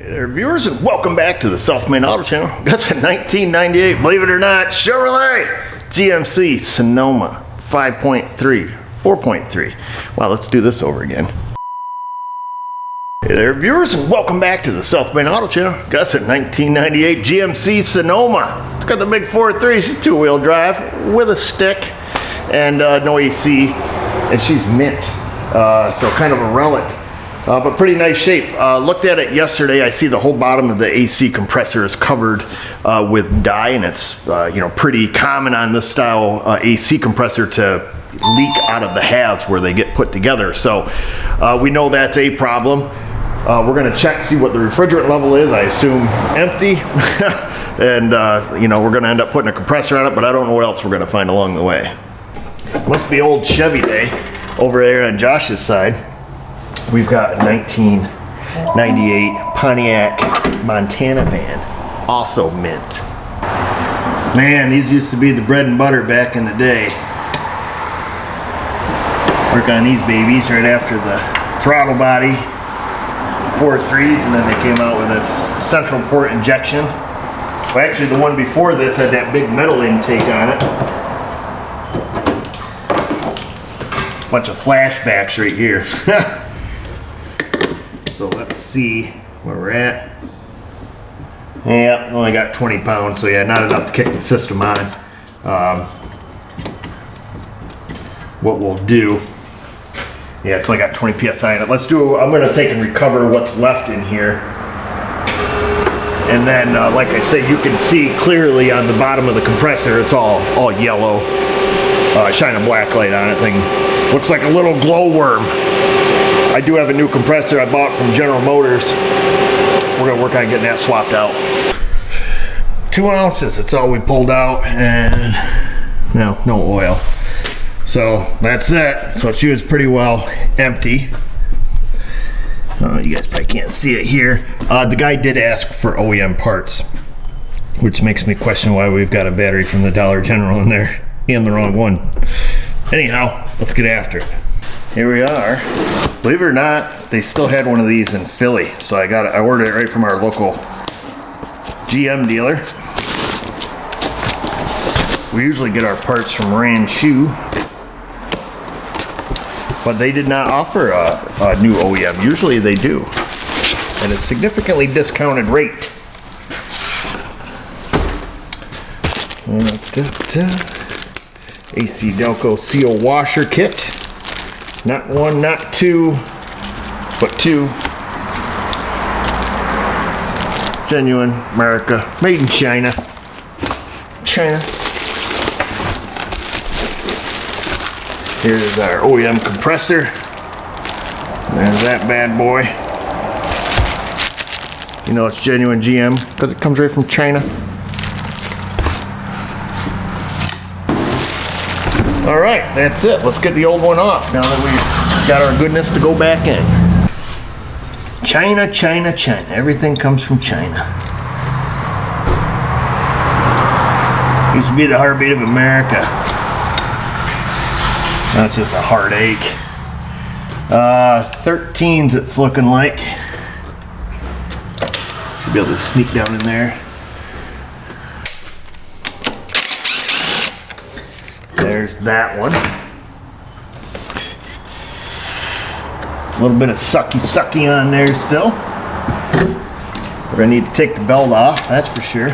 Hey there, viewers, and welcome back to the South Main Auto Channel. That's a 1998, believe it or not, Chevrolet GMC Sonoma 5.3, 4.3. Wow, let's do this over again. Hey there, viewers, and welcome back to the South Main Auto Channel. That's a 1998 GMC Sonoma. It's got the big 4.3, it's two-wheel drive with a stick and no AC, and she's mint, so kind of a relic. But pretty nice shape. Looked at it yesterday. I see the whole bottom of the AC compressor is covered with dye, and it's pretty common on this style AC compressor to leak out of the halves where they get put together. So we know that's a problem. We're going to check, see what the refrigerant level is. I assume empty, and we're going to end up putting a compressor on it. But I don't know what else we're going to find along the way. Must be old Chevy day over there on Josh's side. We've got a 1998 Pontiac Montana van, also mint. Man, these used to be the bread and butter back in the day. Work on these babies right after the throttle body 4.3s, and then they came out with this central port injection. Well, actually, the one before this had that big metal intake on it. Bunch of flashbacks right here. So let's see where we're at. Yeah, only got 20 pounds, so yeah, not enough to kick the system on. What we'll do, yeah, it's only got 20 psi in it. I'm gonna take and recover what's left in here. And then, like I say, you can see clearly on the bottom of the compressor, it's all yellow. Shine a black light on it, thing looks like a little glowworm. I do have a new compressor I bought from General Motors. We're gonna work on getting that swapped out. 2 ounces, that's all we pulled out, and no oil. So that's it. So she was pretty well empty. You guys probably can't see it here. The guy did ask for OEM parts, which makes me question why we've got a battery from the Dollar General in there and the wrong one. Anyhow, let's get after it. Here we are. Believe it or not, they still had one of these in Philly, so I ordered it right from our local GM dealer. We usually get our parts from Ranchu, but they did not offer a new OEM. Usually they do, and a significantly discounted rate. AC Delco seal washer kit. Not one, not two, but two. Genuine, America, made in China. China. Here's our OEM compressor. There's that bad boy. You know it's genuine GM because it comes right from China. All right, that's it. Let's get the old one off now that we've got our goodness to go back in. China, China, China. Everything comes from China. Used to be the heartbeat of America. Now it's just a heartache. 13s it's looking like. Should be able to sneak down in there. There's that one. A little bit of sucky on there still. We're gonna need to take the belt off, that's for sure.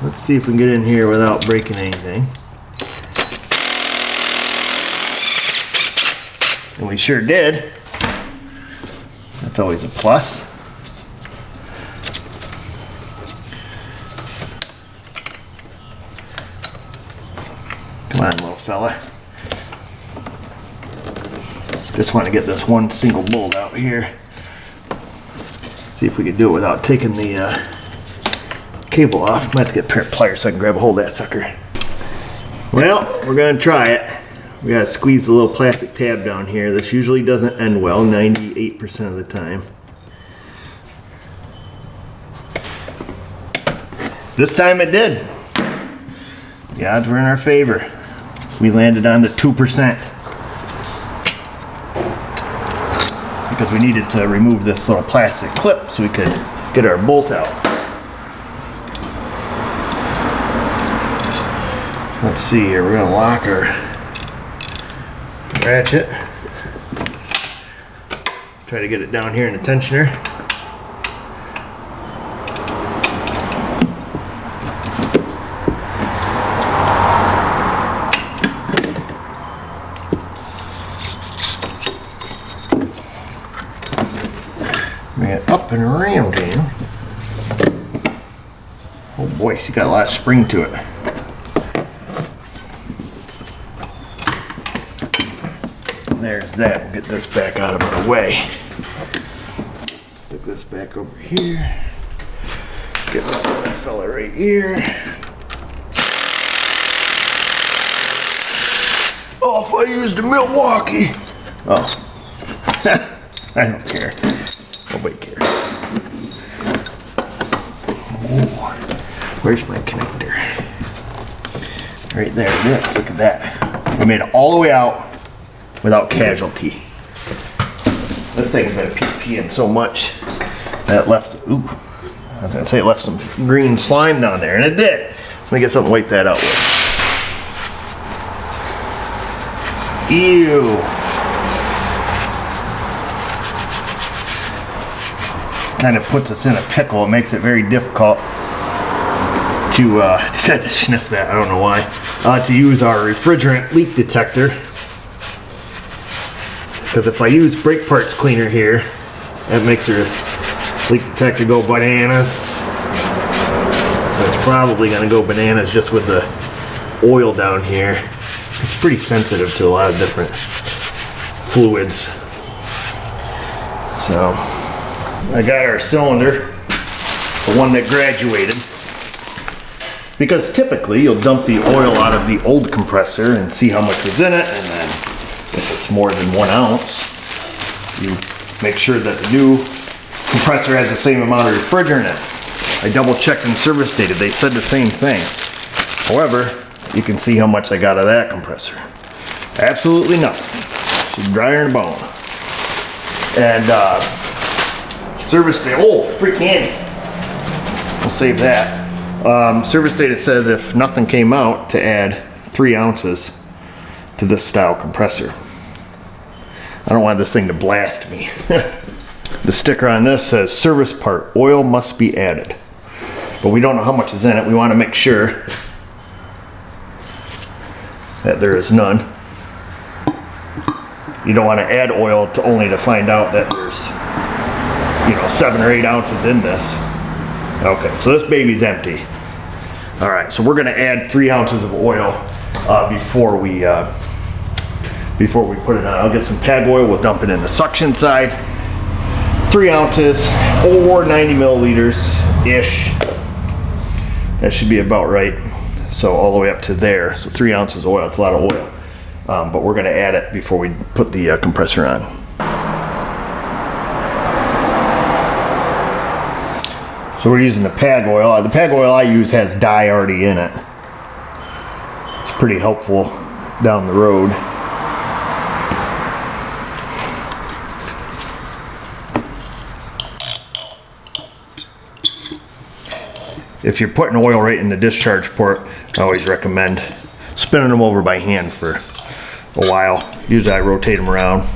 Let's see if we can get in here without breaking anything. And we sure did. That's always a plus. Come on, little fella. Just want to get this one single bolt out here. See if we can do it without taking the cable off. Might have to get a pair of pliers so I can grab a hold of that sucker. Well, we're going to try it. We got to squeeze the little plastic tab down here. This usually doesn't end well 98% of the time. This time it did. The odds were in our favor. We landed on the 2%. because we needed to remove this little plastic clip so we could get our bolt out. Let's see here, we're gonna lock our ratchet. Try to get it down here in the tensioner. Bring it up and around here. Oh boy, she's got a lot of spring to it. There's that. We'll get this back out of our way. Stick this back over here. Get this little fella right here. Oh, if I used a Milwaukee. Oh. I don't care. Nobody cares. Ooh. Where's my connector? Right there it is. Look at that. We made it all the way out without casualty. This thing's been peeing so much that it left, ooh, I was gonna say it left some green slime down there, and it did. Let me get something to wipe that out with. Ew. Kind of puts us in a pickle. It makes it very difficult to, just had to sniff that, I don't know why, to use our refrigerant leak detector. Because if I use brake parts cleaner here, that makes your leak detector go bananas. It's probably going to go bananas just with the oil down here. It's pretty sensitive to a lot of different fluids. So, I got our cylinder, the one that graduated. Because typically you'll dump the oil out of the old compressor and see how much was in it, and then if it's more than 1 ounce, you make sure that the new compressor has the same amount of refrigerant in it. I double checked in service data, they said the same thing. However, you can see how much I got out of that compressor. Absolutely nothing. She's drier than a bone. And service data, oh, free candy. We'll save that. Service data says if nothing came out to add 3 ounces to this style compressor. I don't want this thing to blast me. The sticker on this says service part, oil must be added. But we don't know how much is in it. We want to make sure that there is none. You don't want to add oil to only to find out that there's, 7 or 8 ounces in this. Okay, so this baby's empty. All right, so we're going to add 3 ounces of oil before we put it on. I'll get some pad oil. We'll dump it in the suction side. 3 ounces or 90 milliliters ish. That should be about right. So all the way up to there. So 3 ounces of oil. It's a lot of oil. But we're going to add it before we put the compressor on. So we're using the pad oil. The pad oil I use has dye already in it. It's pretty helpful down the road. If you're putting oil right in the discharge port, I always recommend spinning them over by hand for a while. Usually I rotate them around.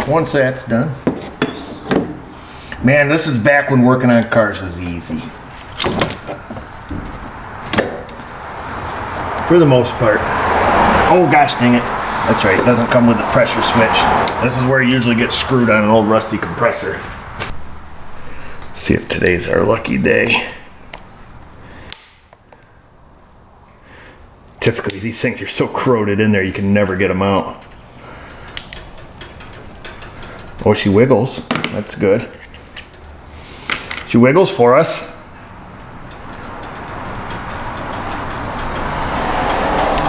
Once that's done, man, this is back when working on cars was easy. For the most part. Oh gosh dang it. That's right, it doesn't come with a pressure switch. This is where you usually get screwed on an old rusty compressor. See if today's our lucky day. Typically these things are so corroded in there you can never get them out. Oh, she wiggles. That's good. She wiggles for us.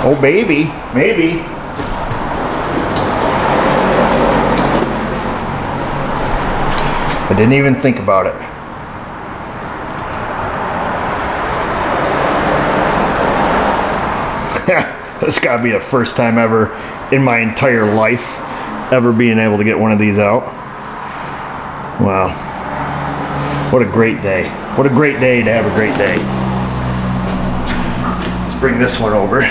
Oh, baby. Maybe. I didn't even think about it. This gotta be the first time ever in my entire life ever being able to get one of these out. Wow. What a great day. What a great day to have a great day. Let's bring this one over.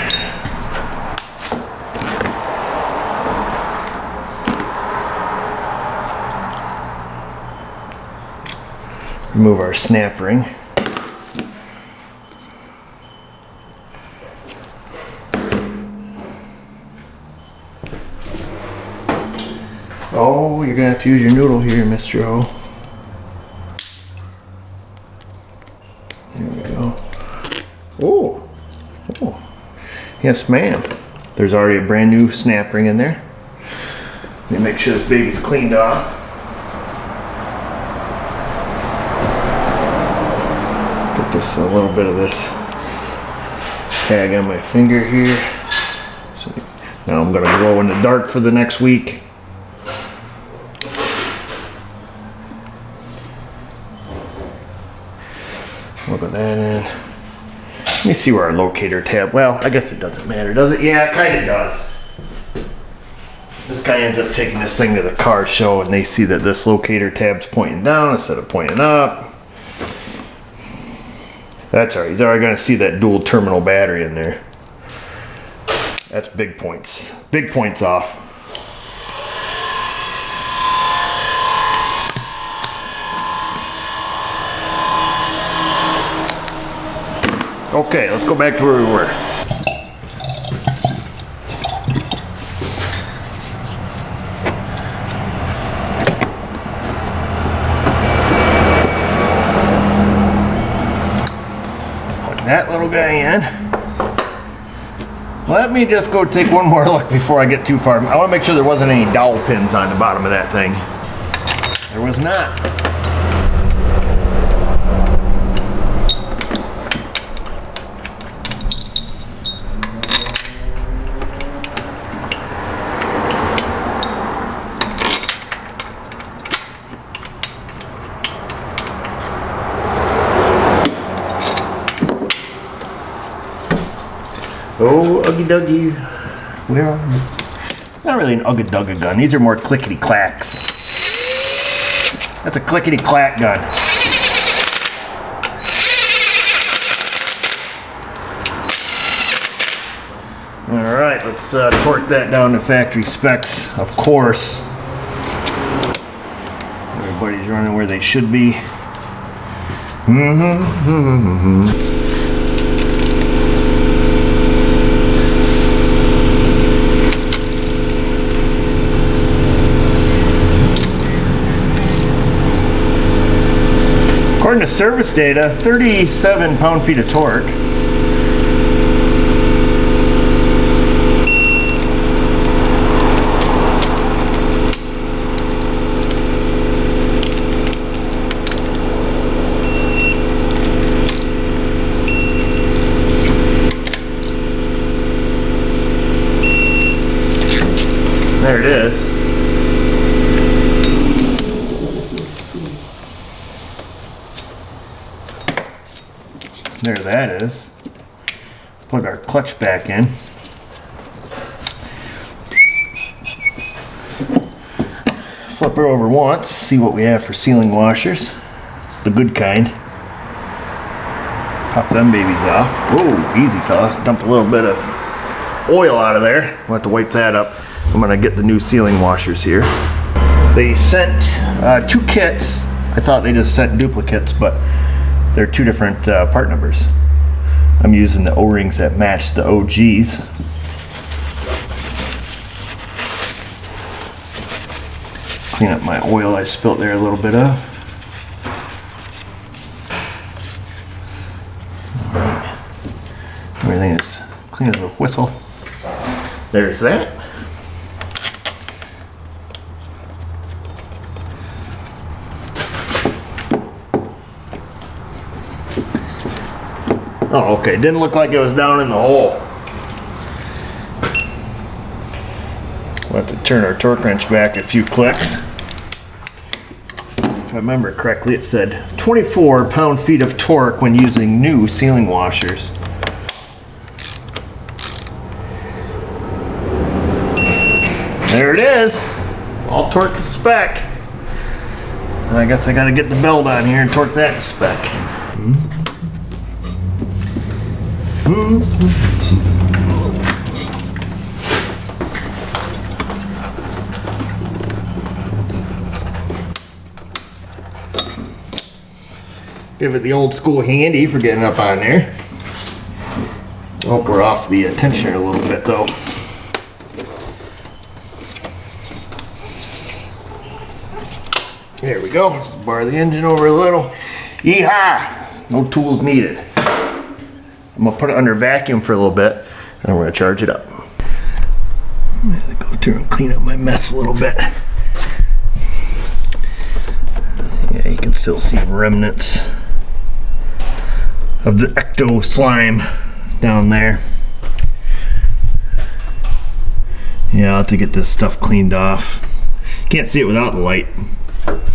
Remove our snap ring. Oh, you're gonna have to use your noodle here, Mr. O. There we go. Oh, oh, yes, ma'am. There's already a brand new snap ring in there. Let me make sure this baby's cleaned off. Get this, a little bit of this tag on my finger here. So now I'm gonna glow in the dark for the next week. Look at that in. Let me see where our locator tab, well, I guess it doesn't matter, does it? Yeah, it kind of does. This guy ends up taking this thing to the car show and they see that this locator tab's pointing down instead of pointing up. That's all right, he's already gonna see that dual terminal battery in there. That's big points. Big points off. Okay, let's go back to where we were. Plug that little guy in. Let me just go take one more look before I get too far. I want to make sure there wasn't any dowel pins on the bottom of that thing. There was not. Oh, Uggy Duggy. Where are you? Not really an Ugga Dugga gun. These are more clickety clacks. That's a clickety clack gun. Alright, let's torque that down to factory specs. Of course. Everybody's running where they should be. According to service data, 37 pound-feet of torque. There it is. There that is. Plug our clutch back in. Flip her over once, see what we have for sealing washers. It's the good kind. Pop them babies off. Whoa, easy fella. Dump a little bit of oil out of there. We'll have to wipe that up. I'm gonna get the new sealing washers here. They sent 2 kits. I thought they just sent duplicates, but they're 2 different part numbers. I'm using the O-rings that match the OGs. Clean up my oil I spilt there a little bit of. All right. Everything is clean as a whistle. There's that. Oh, okay. Didn't look like it was down in the hole. We'll have to turn our torque wrench back a few clicks. If I remember correctly, it said 24 pound-feet of torque when using new sealing washers. There it is. All torqued to spec. I guess I gotta get the belt on here and torque that to spec. Give it the old school handy for getting up on there. Oh, we're off the tensioner a little bit though. There we go. Just bar the engine over a little. Yeehaw! No tools needed. I'm gonna put it under vacuum for a little bit, and we're gonna charge it up. I'm gonna go through and clean up my mess a little bit. Yeah, you can still see remnants of the ecto slime down there. Yeah, I'll have to get this stuff cleaned off. Can't see it without the light.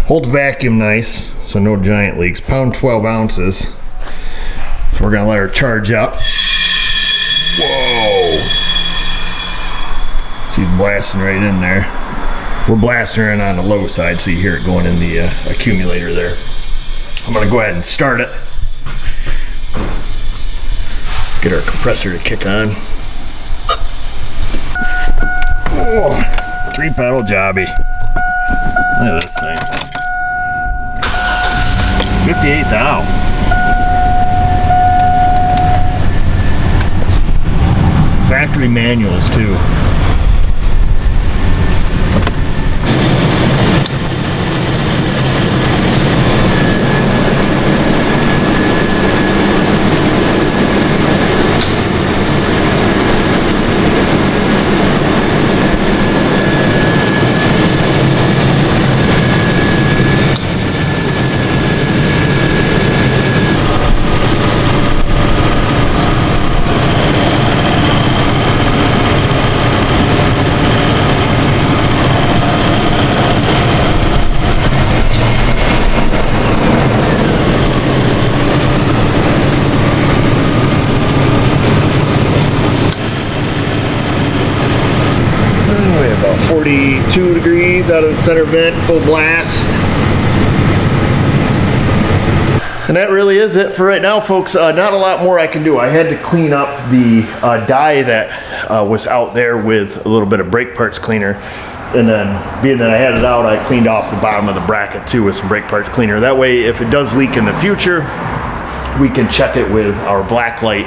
Holds vacuum nice, so no giant leaks. Pound 12 ounces. So we're gonna let her charge up. Whoa! She's blasting right in there. We're blasting her in on the low side, so you hear it going in the accumulator there. I'm gonna go ahead and start it. Get our compressor to kick on. Oh, 3-pedal jobby. Look at this thing. 58 thou. Factory manuals too. About 42 degrees out of the center vent, full blast. And that really is it for right now, folks. Not a lot more I can do. I had to clean up the dye that was out there with a little bit of brake parts cleaner. And then, being that I had it out, I cleaned off the bottom of the bracket too with some brake parts cleaner. That way, if it does leak in the future, we can check it with our black light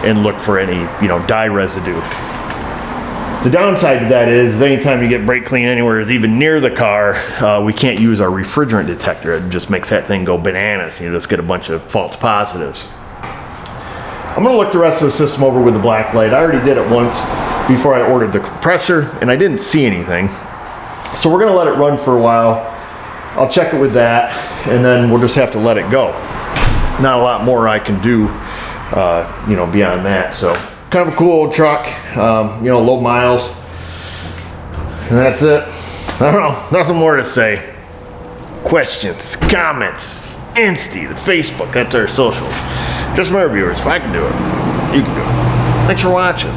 and look for any, dye residue. The downside to that is anytime you get brake clean anywhere even near the car, we can't use our refrigerant detector. It just makes that thing go bananas. You just get a bunch of false positives. I'm gonna look the rest of the system over with the black light. I already did it once before I ordered the compressor and I didn't see anything. So we're gonna let it run for a while. I'll check it with that and then we'll just have to let it go. Not a lot more I can do, beyond that. So. Kind of a cool old truck, low miles, and that's it. I don't know, nothing more to say. Questions, comments, Insta, the Facebook, that's our socials. Just remember, viewers, if I can do it, you can do it. Thanks for watching.